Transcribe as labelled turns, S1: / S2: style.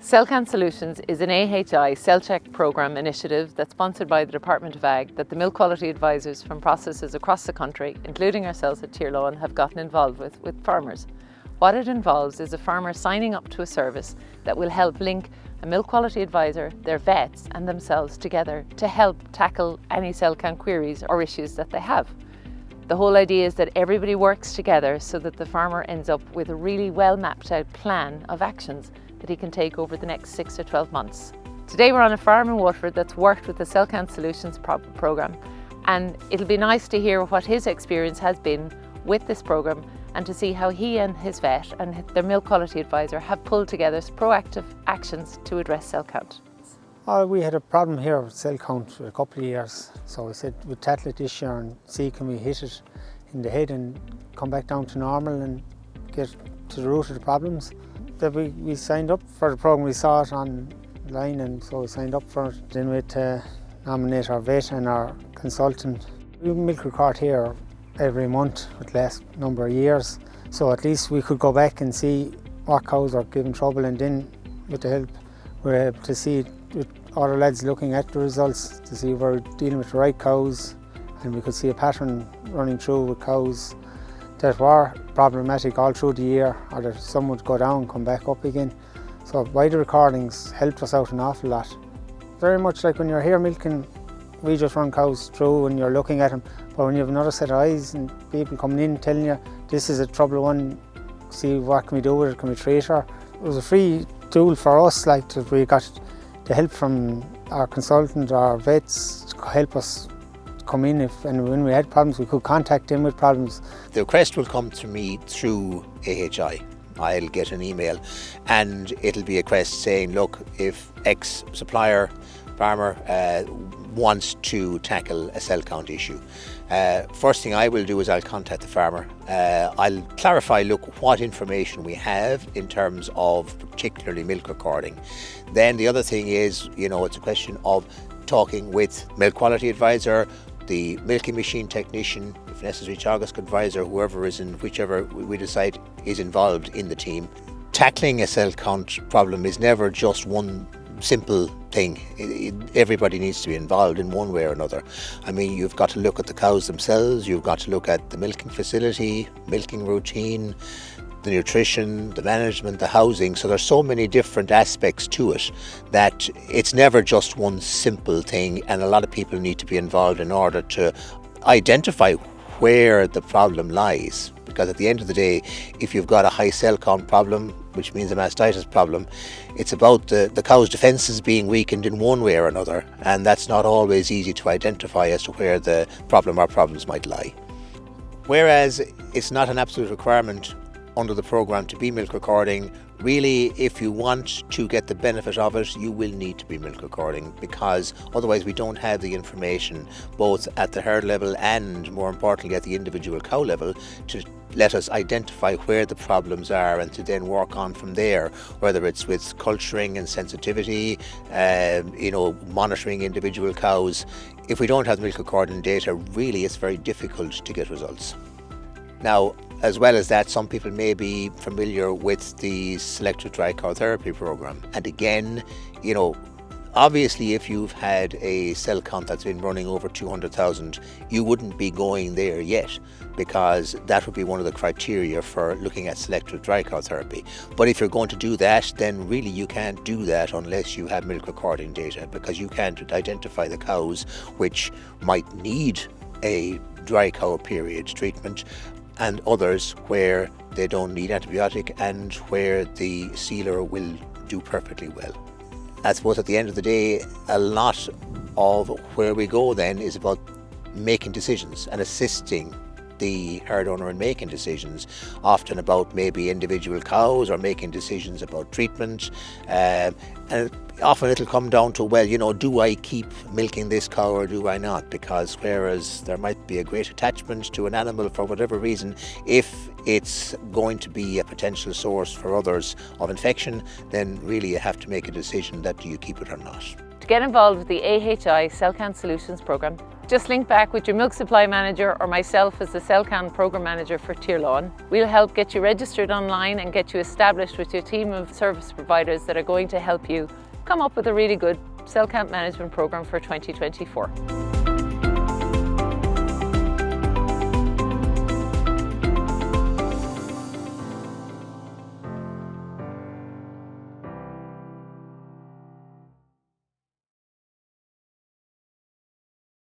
S1: CellCount Solutions is an AHI cell check programme initiative that's sponsored by the Department of Ag that the milk quality advisors from processes across the country, including ourselves at Tyrlawn, have gotten involved with farmers. What it involves is a farmer signing up to a service that will help link a milk quality advisor, their vets and themselves together to help tackle any cell count queries or issues that they have. The whole idea is that everybody works together so that the farmer ends up with a really well mapped out plan of actions that he can take over the next 6 to 12 months. Today we're on a farm in Waterford that's worked with the CellCount Solutions programme, and it'll be nice to hear what his experience has been with this programme and to see how he and his vet and their milk quality advisor have pulled together proactive actions to address cell count.
S2: We had a problem here with cell count for a couple of years, so we said we'd tackle it this year and see can we hit it in the head and come back down to normal and get to the root of the problems. That we signed up for the programme, we saw it online and so we signed up for it. Then we had to nominate our vet and our consultant. We milk record here every month for the last number of years, so at least we could go back and see what cows are giving trouble, and then with the help we're able to see with other lads looking at the results to see if we're dealing with the right cows, and we could see a pattern running through with cows that were problematic all through the year, or that some would go down and come back up again. So wider recordings helped us out an awful lot. Very much like when you're here milking, we just run cows through and you're looking at them, but when you have another set of eyes and people coming in telling you this is a trouble one, see what can we do with it, can we treat her. It was a free tool for us, like that we got the help from our consultant, our vets, to help us come in and when we had problems we could contact them with problems.
S3: The request will come to me through AHI. I'll get an email and it'll be a request saying, look, if X supplier, farmer wants to tackle a cell count issue. First thing I will do is I'll contact the farmer. I'll clarify, look, what information we have in terms of particularly milk recording. Then the other thing is, it's a question of talking with milk quality advisor, the milking machine technician, if necessary Teagasc advisor, whoever is in whichever we decide is involved in the team. Tackling a cell count problem is never just one simple thing. Everybody needs to be involved in one way or another. I mean, you've got to look at the cows themselves, you've got to look at the milking facility, milking routine, the nutrition, the management, the housing. So there's so many different aspects to it that it's never just one simple thing, and a lot of people need to be involved in order to identify where the problem lies. Because at the end of the day, if you've got a high cell count problem, which means a mastitis problem, it's about the cow's defences being weakened in one way or another, and that's not always easy to identify as to where the problem or problems might lie. Whereas it's not an absolute requirement under the programme to be milk recording, really, if you want to get the benefit of it, you will need to be milk recording, because otherwise we don't have the information both at the herd level and, more importantly, at the individual cow level to let us identify where the problems are and to then work on from there, whether it's with culturing and sensitivity, monitoring individual cows. If we don't have milk recording data, really it's very difficult to get results. Now, as well as that, some people may be familiar with the selective dry cow therapy program. And again, obviously if you've had a cell count that's been running over 200,000, you wouldn't be going there yet, because that would be one of the criteria for looking at selective dry cow therapy. But if you're going to do that, then really you can't do that unless you have milk recording data, because you can't identify the cows which might need a dry cow period treatment and others where they don't need antibiotic and where the sealer will do perfectly well. I suppose at the end of the day, a lot of where we go then is about making decisions and assisting the herd owner in making decisions, often about maybe individual cows or making decisions about treatment. And often it'll come down to, well, do I keep milking this cow or do I not? Because whereas there might be a great attachment to an animal for whatever reason, if it's going to be a potential source for others of infection, then really you have to make a decision that do you keep it or not.
S1: To get involved with the AHI CellCount Solutions programme, Just link back with your milk supply manager or myself as the CellCount Programme Manager for Tirlawn. We'll help get you registered online and get you established with your team of service providers that are going to help you come up with a really good CellCount management programme for 2024.